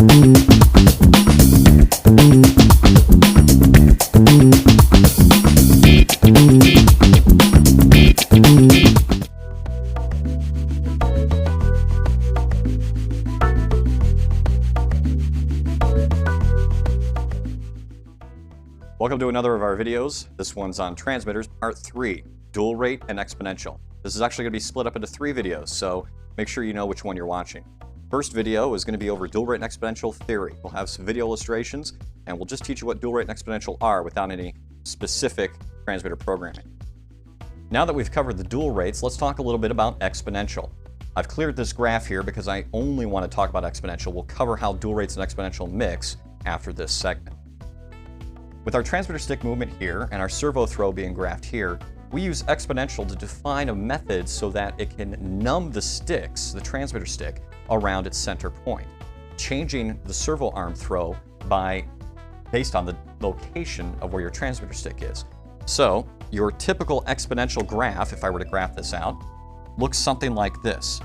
Welcome to another of our videos. This one's on transmitters, part 3, dual rate and exponential. This is actually going to be split up into 3 videos, so make sure you know which one you're watching. First video is going to be over dual rate and exponential theory. We'll have some video illustrations, and we'll just teach you what dual rate and exponential are without any specific transmitter programming. Now that we've covered the dual rates, let's talk a little bit about exponential. I've cleared this graph here because I only want to talk about exponential. We'll cover how dual rates and exponential mix after this segment. With our transmitter stick movement here and our servo throw being graphed here, we use exponential to define a method so that it can numb the sticks, the transmitter stick, around its center point, changing the servo arm throw based on the location of where your transmitter stick is. So your typical exponential graph, if I were to graph this out, looks something like this.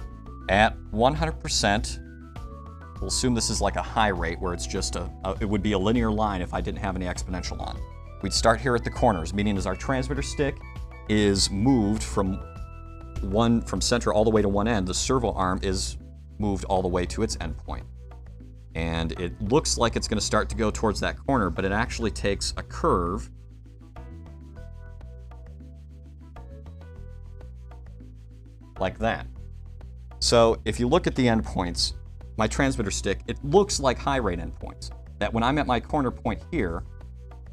At 100%, we'll assume this is like a high rate where it's just it would be a linear line if I didn't have any exponential on. We'd start here at the corners, meaning as our transmitter stick is moved from center all the way to one end, the servo arm is moved all the way to its end point. And it looks like it's going to start to go towards that corner, but it actually takes a curve like that. So if you look at the endpoints, my transmitter stick, it looks like high rate endpoints. That when I'm at my corner point here,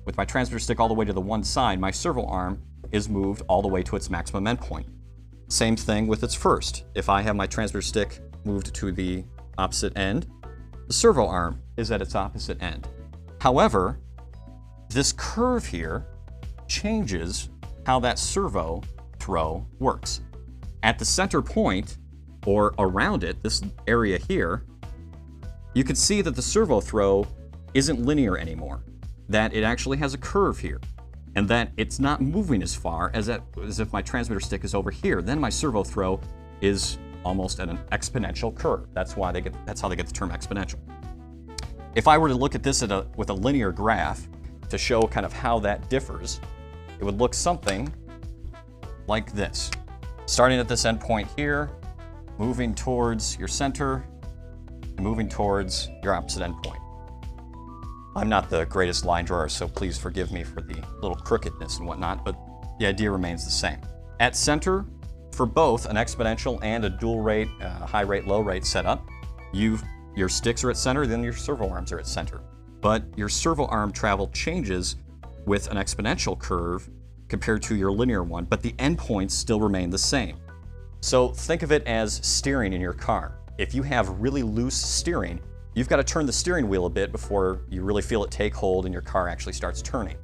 with my transmitter stick all the way to the one side, my servo arm is moved all the way to its maximum endpoint. Same thing with its first. If I have my transmitter stick moved to the opposite end, the servo arm is at its opposite end. However, this curve here changes how that servo throw works. At the center point, or around it, this area here, you can see that the servo throw isn't linear anymore, that it actually has a curve here, and that it's not moving as far as if my transmitter stick is over here. Then my servo throw is almost at an exponential curve. That's how they get the term exponential. If I were to look at this with a linear graph to show kind of how that differs, it would look something like this. Starting at this endpoint here, moving towards your center, moving towards your opposite endpoint. I'm not the greatest line drawer, so please forgive me for the little crookedness and whatnot, but the idea remains the same. At center, for both an exponential and a dual rate, high rate, low rate setup, your sticks are at center, then your servo arms are at center. But your servo arm travel changes with an exponential curve compared to your linear one, but the endpoints still remain the same. So think of it as steering in your car. If you have really loose steering, you've got to turn the steering wheel a bit before you really feel it take hold and your car actually starts turning.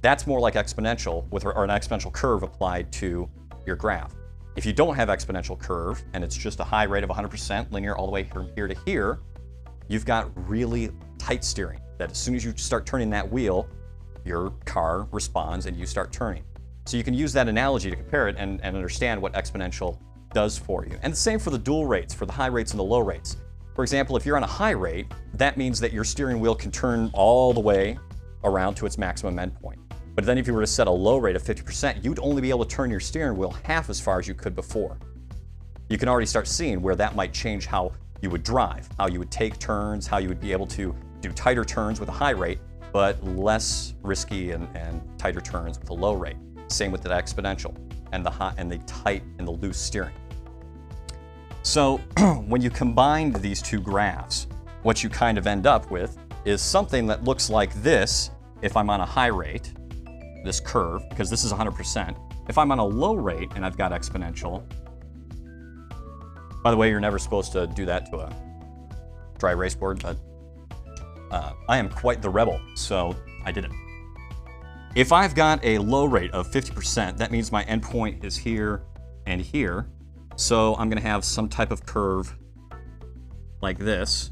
That's more like exponential, or an exponential curve applied to your graph. If you don't have exponential curve and it's just a high rate of 100% linear all the way from here to here, you've got really tight steering, that as soon as you start turning that wheel, your car responds and you start turning. So you can use that analogy to compare it and understand what exponential does for you. And the same for the dual rates, for the high rates and the low rates. For example, if you're on a high rate, that means that your steering wheel can turn all the way around to its maximum endpoint. But then if you were to set a low rate of 50%, you'd only be able to turn your steering wheel half as far as you could before. You can already start seeing where that might change how you would drive, how you would take turns, how you would be able to do tighter turns with a high rate, but less risky and tighter turns with a low rate. Same with the exponential and the tight and the loose steering. So when you combine these two graphs, what you kind of end up with is something that looks like this if I'm on a high rate, this curve, because this is 100%. If I'm on a low rate and I've got exponential, by the way, you're never supposed to do that to a dry erase board, but I am quite the rebel, so I did it. If I've got a low rate of 50%, that means my endpoint is here and here. So I'm going to have some type of curve like this.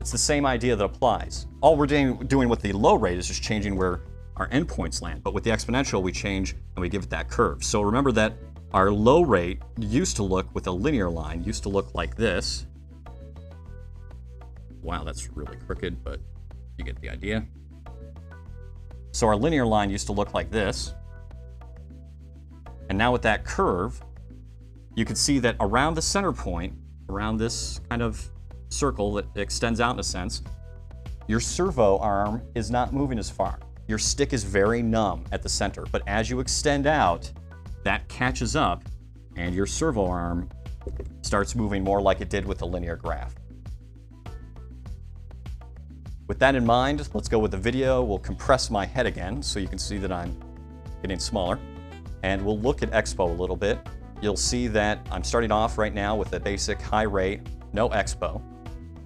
It's the same idea that applies. All we're doing with the low rate is just changing where our endpoints land. But with the exponential, we change and we give it that curve. So remember that our low rate used to look with a linear line, used to look like this. Wow, that's really crooked, but you get the idea. So our linear line used to look like this. And now with that curve, you can see that around the center point, around this kind of circle that extends out in a sense, your servo arm is not moving as far. Your stick is very numb at the center, but as you extend out, that catches up and your servo arm starts moving more like it did with the linear graph. With that in mind, let's go with the video. We'll compress my head again so you can see that I'm getting smaller. And we'll look at Expo a little bit. You'll see that I'm starting off right now with a basic high rate, no Expo,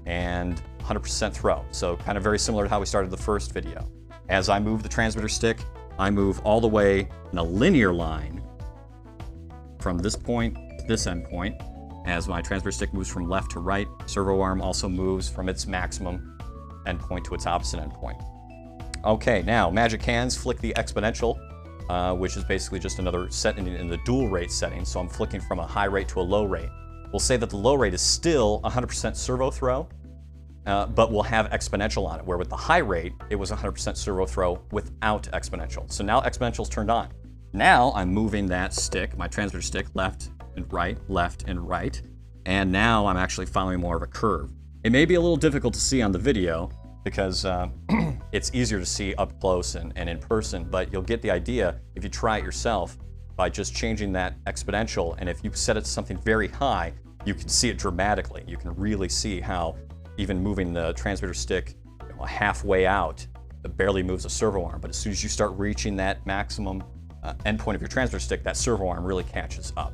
and 100% throw. So kind of very similar to how we started the first video. As I move the transmitter stick, I move all the way in a linear line from this point to this end point. As my transmitter stick moves from left to right, servo arm also moves from its maximum endpoint to its opposite endpoint. Okay, now magic hands flick the exponential, which is basically just another setting in the dual rate setting. So I'm flicking from a high rate to a low rate. We'll say that the low rate is still 100% servo throw, but we'll have exponential on it, where with the high rate, it was 100% servo throw without exponential. So now exponential's turned on. Now I'm moving that stick, my transmitter stick, left and right, and now I'm actually following more of a curve. It may be a little difficult to see on the video because it's easier to see up close and in person, but you'll get the idea if you try it yourself by just changing that exponential, and if you set it to something very high, you can see it dramatically. You can really see how even moving the transmitter stick halfway out, it barely moves a servo arm, but as soon as you start reaching that maximum endpoint of your transmitter stick, that servo arm really catches up.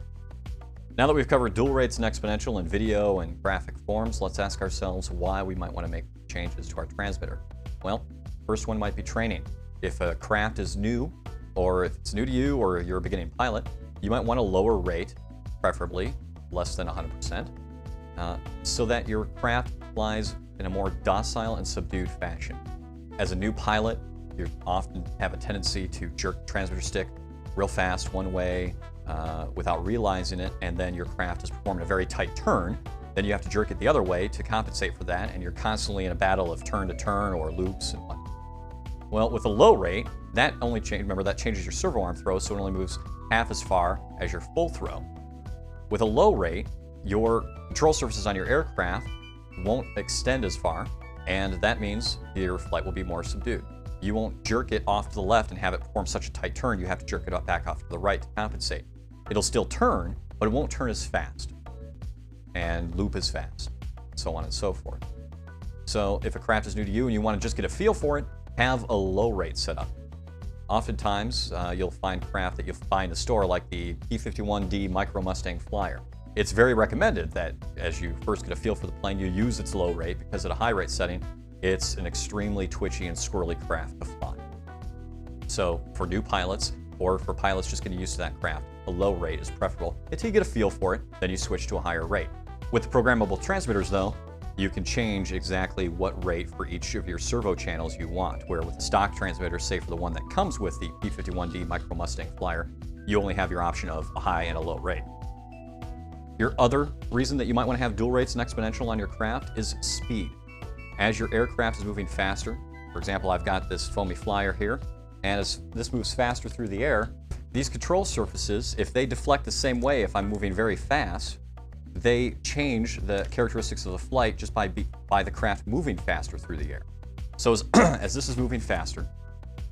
Now that we've covered dual rates and exponential in video and graphic forms, let's ask ourselves why we might want to make changes to our transmitter. Well, first one might be training. If a craft is new, or if it's new to you or you're a beginning pilot, you might want a lower rate, preferably less than 100%, so that your craft flies in a more docile and subdued fashion. As a new pilot, you often have a tendency to jerk the transmitter stick real fast one way without realizing it, and then your craft is performing a very tight turn. Then you have to jerk it the other way to compensate for that, and you're constantly in a battle of turn to turn or loops and whatnot. Well, with a low rate, that only remember that changes your servo arm throw, so it only moves half as far as your full throw. With a low rate, your control surfaces on your aircraft won't extend as far, and that means your flight will be more subdued. You won't jerk it off to the left and have it perform such a tight turn. You have to jerk it back off to the right to compensate. It'll still turn, but it won't turn as fast and loop as fast, so on and so forth. So if a craft is new to you and you want to just get a feel for it, have a low rate set up. Oftentimes, you'll find craft that you'll find in the store like the P-51D Micro Mustang Flyer. It's very recommended that as you first get a feel for the plane, you use its low rate, because at a high rate setting, it's an extremely twitchy and squirrely craft to fly. So for new pilots, or for pilots just getting used to that craft, a low rate is preferable until you get a feel for it, then you switch to a higher rate. With the programmable transmitters though, you can change exactly what rate for each of your servo channels you want, where with the stock transmitter, say for the one that comes with the P-51D Micro Mustang Flyer, you only have your option of a high and a low rate. Your other reason that you might want to have dual rates and exponential on your craft is speed. As your aircraft is moving faster, for example, I've got this foamy flyer here, and as this moves faster through the air, these control surfaces, if they deflect the same way if I'm moving very fast, they change the characteristics of the flight just by the craft moving faster through the air. So as this is moving faster,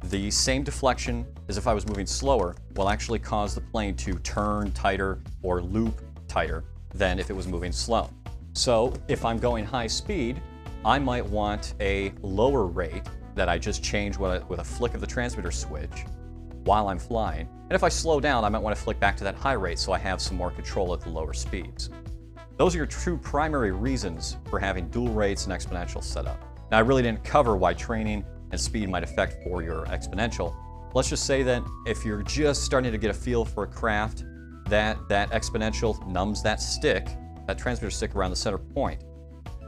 the same deflection as if I was moving slower will actually cause the plane to turn tighter or loop tighter than if it was moving slow. So if I'm going high speed, I might want a lower rate that I just change with a flick of the transmitter switch while I'm flying. And if I slow down, I might want to flick back to that high rate so I have some more control at the lower speeds. Those are your two primary reasons for having dual rates and exponential set up. Now, I really didn't cover why training and speed might affect for your exponential. Let's just say that if you're just starting to get a feel for a craft, that exponential numbs that stick, that transmitter stick around the center point.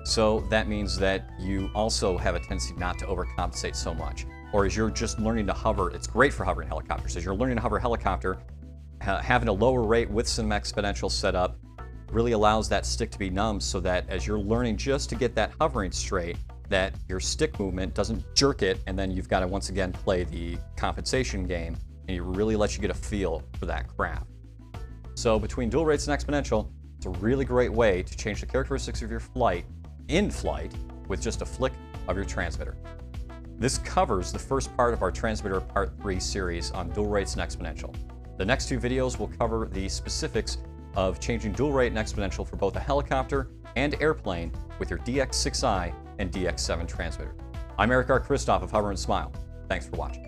So that means that you also have a tendency not to overcompensate so much. Or as you're just learning to hover, it's great for hovering helicopters. As you're learning to hover a helicopter, having a lower rate with some exponential set up really allows that stick to be numb so that as you're learning just to get that hovering straight, that your stick movement doesn't jerk it and then you've got to once again play the compensation game, and it really lets you get a feel for that craft. So between dual rates and exponential, it's a really great way to change the characteristics of your flight in flight with just a flick of your transmitter. This covers the first part of our Transmitter Part 3 series on dual rates and exponential. The next two videos will cover the specifics of changing dual rate and exponential for both a helicopter and airplane with your DX6i and DX7 transmitter. I'm Eric R. Christoph of Hover and Smile. Thanks for watching.